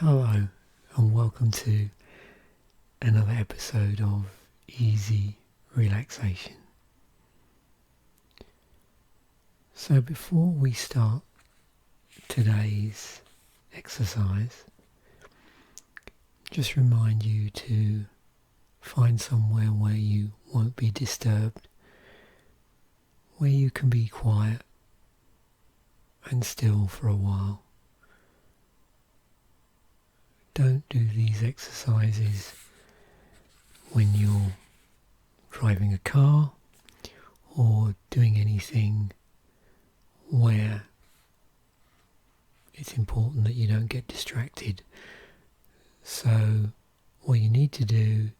Hello and welcome to another episode of Easy Relaxation. So before we start today's exercise, just remind you to find somewhere where you won't be disturbed, where you can be quiet and still for a while. Don't do these exercises when you're driving a car or doing anything where it's important that you don't get distracted. So what you need to do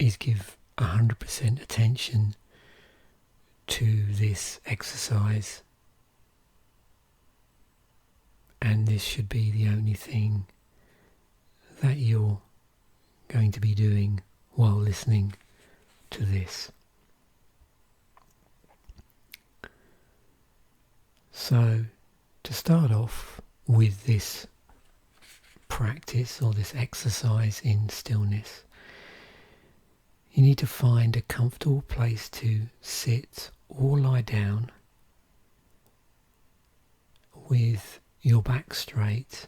is give 100% attention to this exercise, and this should be the only thing that you're going to be doing while listening to this. So, to start off with this practice or this exercise in stillness, you need to find a comfortable place to sit or lie down with your back straight.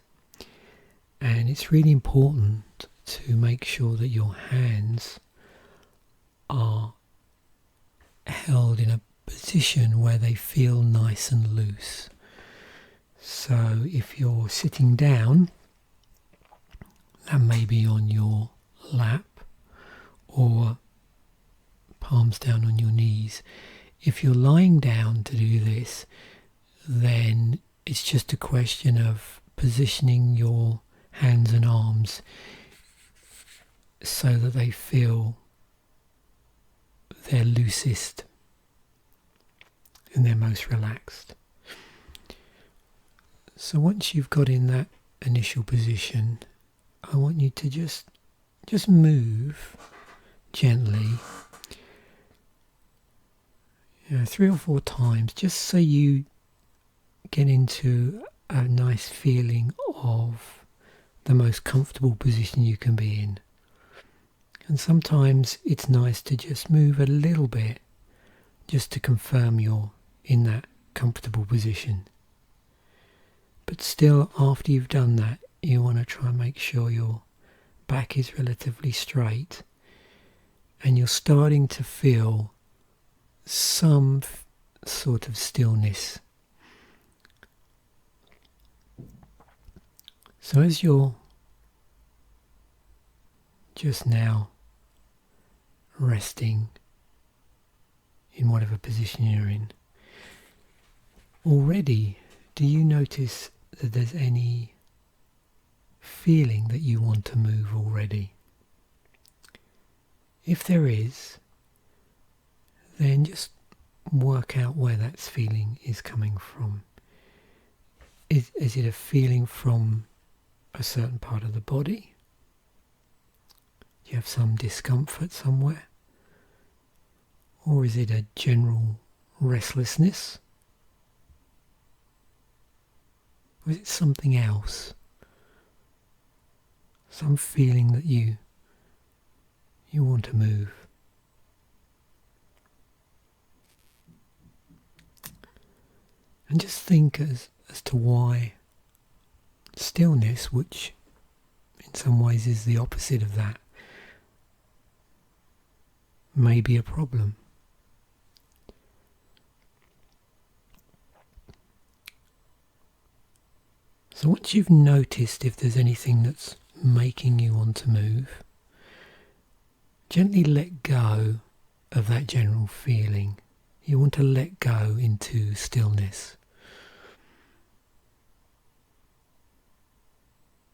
And it's really important to make sure that your hands are held in a position where they feel nice and loose. So if you're sitting down, that may be on your lap or palms down on your knees. If you're lying down to do this, then it's just a question of positioning your hands and arms so that they feel their loosest and their most relaxed. So once you've got in that initial position, I want you to just move gently, 3 or 4 times, just so you get into a nice feeling of the most comfortable position you can be in. And sometimes it's nice to just move a little bit just to confirm you're in that comfortable position. But still, after you've done that, you want to try and make sure your back is relatively straight and you're starting to feel some sort of stillness. So as you're just now resting in whatever position you're in, already do you notice that there's any feeling that you want to move already? If there is, then just work out where that feeling is coming from. Is it a feeling from a certain part of the body? Do you have some discomfort somewhere? Or is it a general restlessness? Or is it something else? Some feeling that you want to move? And just think as to why stillness, which in some ways is the opposite of that, may be a problem. So once you've noticed if there's anything that's making you want to move, gently let go of that general feeling. You want to let go into stillness.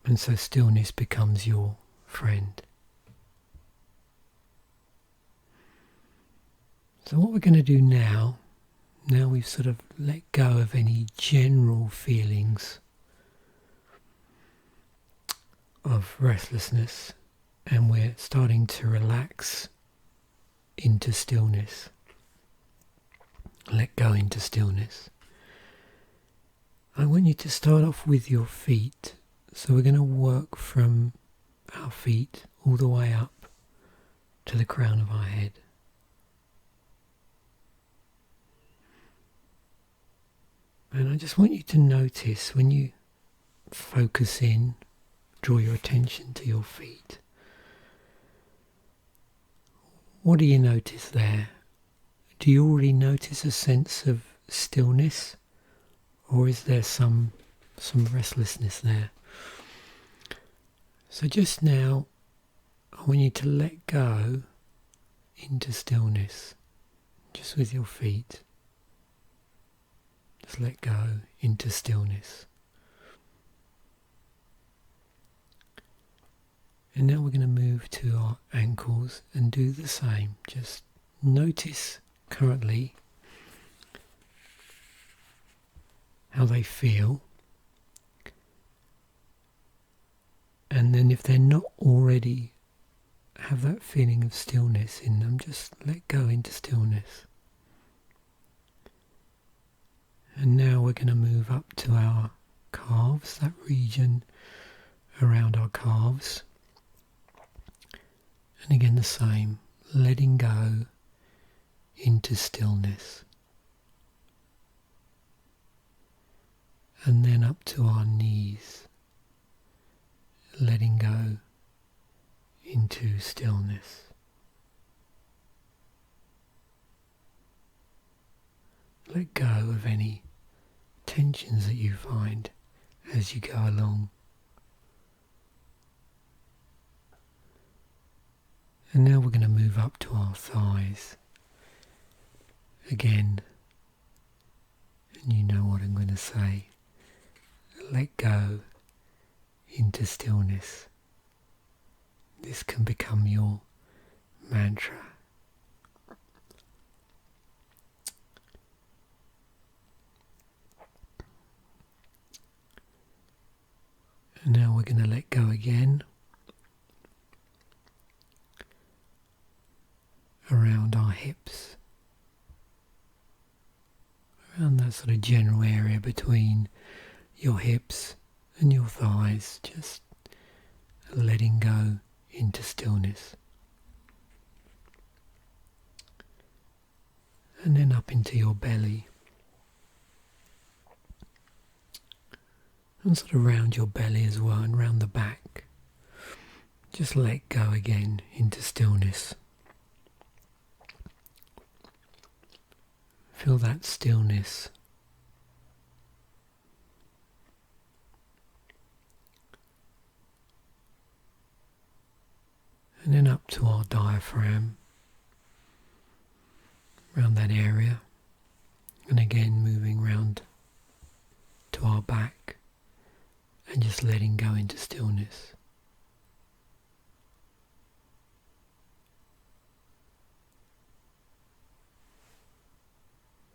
And so stillness becomes your friend. So what we're going to do now we've sort of let go of any general feelings of restlessness, and we're starting to relax into stillness. Let go into stillness. I want you to start off with your feet So we're going to work from our feet all the way up to the crown of our head. And I just want you to notice when you focus in, draw your attention to your feet. What do you notice there? Do you already notice a sense of stillness, or is there some restlessness there? So just now, I want you to let go into stillness, just with your feet. Just let go into stillness. And now we're going to move to our ankles and do the same. Just notice currently how they feel. And then if they're not already have that feeling of stillness in them, just let go into stillness. And now we're going to move up to our calves, that region around our calves. And again the same, letting go into stillness. And then up to our knees, letting go into stillness. Let go of any tensions that you find as you go along. And now we're going to move up to our thighs. Again, and you know what I'm going to say. Let go into stillness. This can become your mantra. And now we're going to let go again. Around our hips. Around that sort of general area between your hips and your thighs. Just letting go into stillness. And then up into your belly. And sort of round your belly as well, and round the back. Just let go again into stillness. Feel that stillness. And then up to our diaphragm, around that area, and again moving round to our back and just letting go into stillness.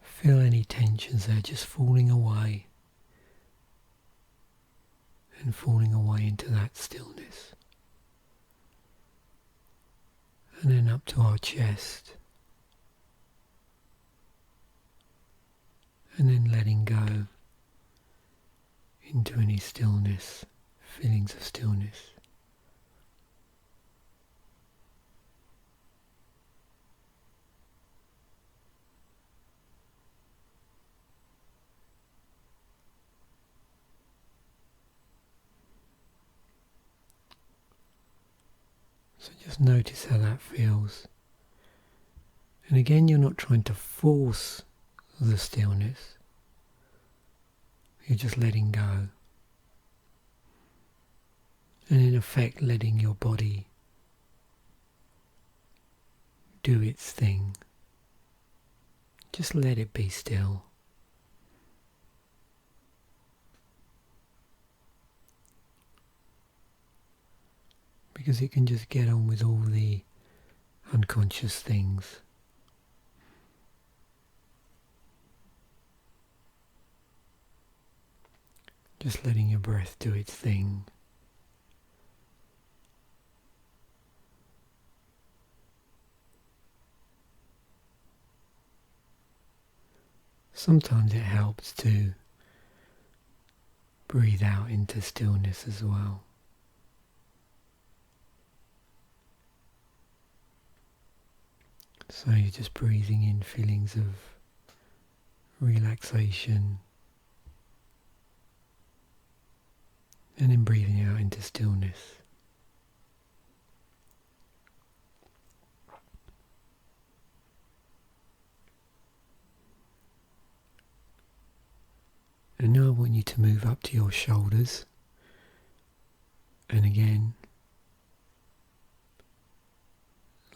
Feel any tensions there just falling away and falling away into that stillness. And then up to our chest. And then letting go into any stillness, feelings of stillness. So just notice how that feels. And again, you're not trying to force the stillness. You're just letting go. And in effect, letting your body do its thing. Just let it be still. Because it can just get on with all the unconscious things. Just letting your breath do its thing. Sometimes it helps to breathe out into stillness as well. So you're just breathing in feelings of relaxation and then breathing out into stillness. And now I want you to move up to your shoulders, and again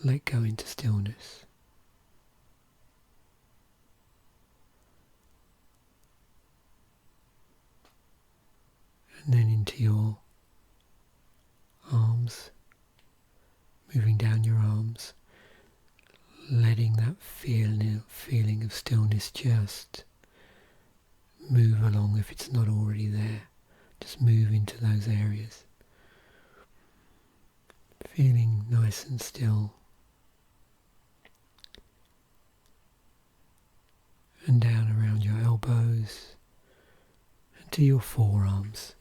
let go into stillness. And then into your arms, moving down your arms, letting that feeling of stillness just move along if it's not already there. Just move into those areas. Feeling nice and still. And down around your elbows and to your forearms.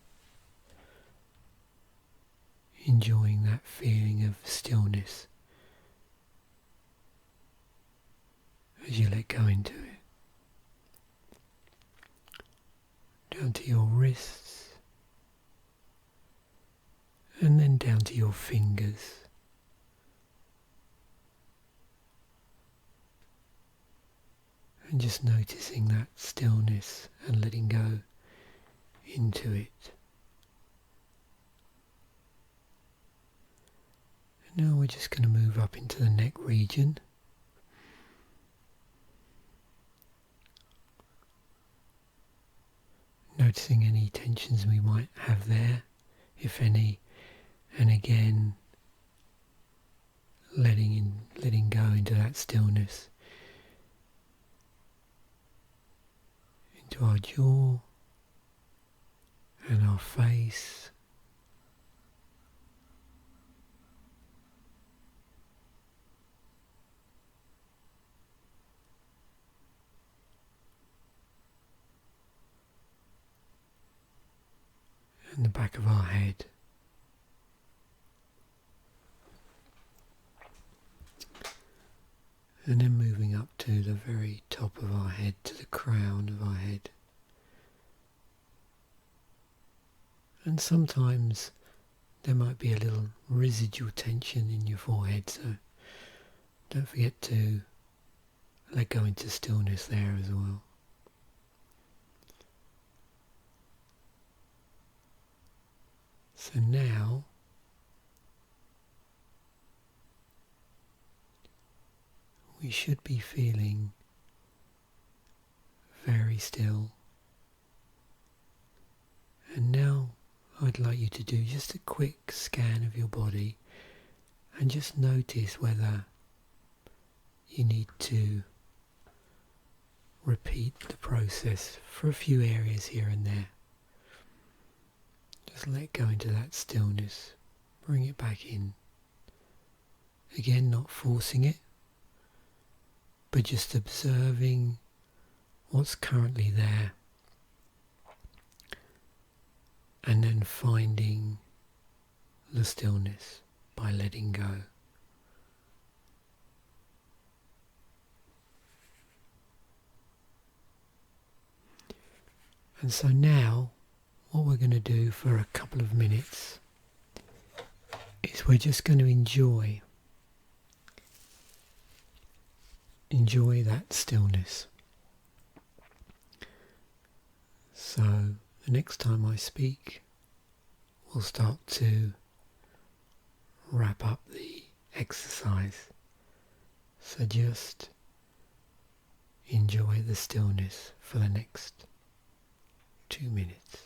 Enjoying that feeling of stillness as you let go into it. Down to your wrists, and then down to your fingers. And just noticing that stillness and letting go into it. And now we're just going to move up into the neck region. Noticing any tensions we might have there, if any, and again letting go into that stillness, into our jaw and our face, and the back of our head. And then moving up to the very top of our head, to the crown of our head. And sometimes there might be a little residual tension in your forehead, so don't forget to let go into stillness there as well. So now we should be feeling very still. And now I'd like you to do just a quick scan of your body and just notice whether you need to repeat the process for a few areas here and there. Just let go into that stillness, bring it back in. Again, not forcing it, but just observing what's currently there, and then finding the stillness by letting go. And so now, what we're going to do for a couple of minutes is we're just going to enjoy that stillness. So the next time I speak, we'll start to wrap up the exercise. So just enjoy the stillness for the next 2 minutes.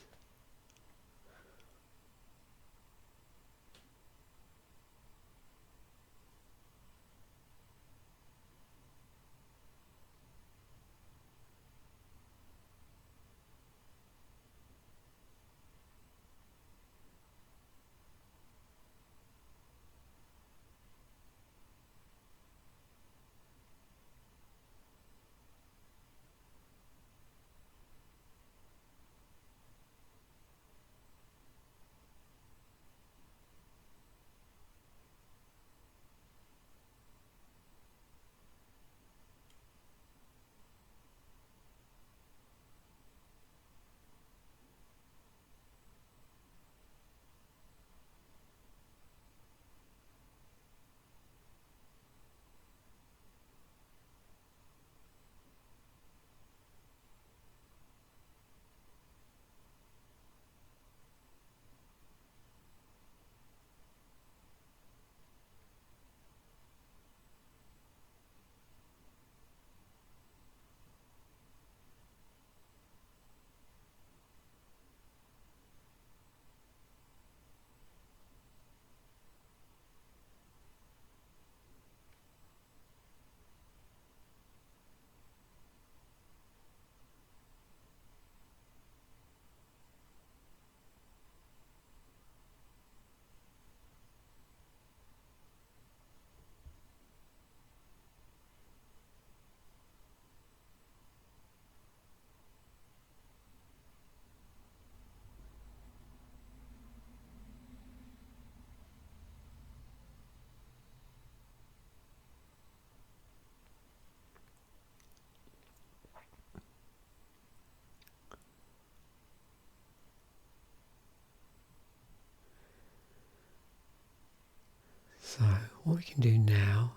So what we can do now,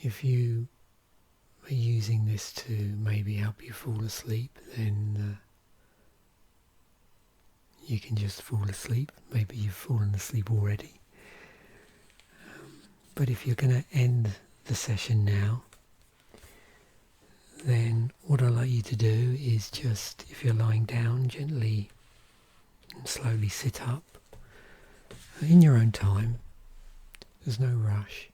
if you are using this to maybe help you fall asleep, then you can just fall asleep. Maybe you've fallen asleep already. But if you're going to end the session now, then what I'd like you to do is just, if you're lying down, gently and slowly sit up in your own time. There's no rush.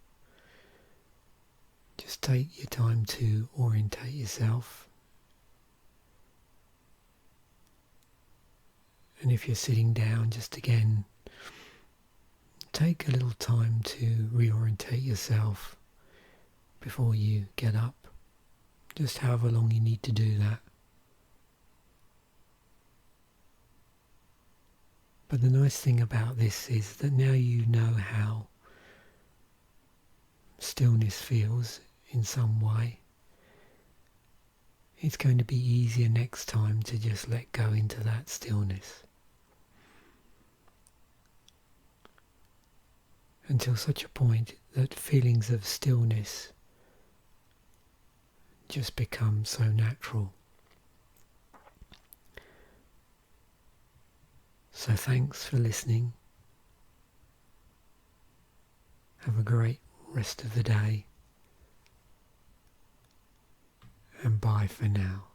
Just take your time to orientate yourself. And if you're sitting down, just again, take a little time to reorientate yourself before you get up. Just however long you need to do that. But the nice thing about this is that now you know how stillness feels in some way. It's going to be easier next time to just let go into that stillness. Until such a point that feelings of stillness just become so natural. So thanks for listening. Have a great rest of the day. And bye for now.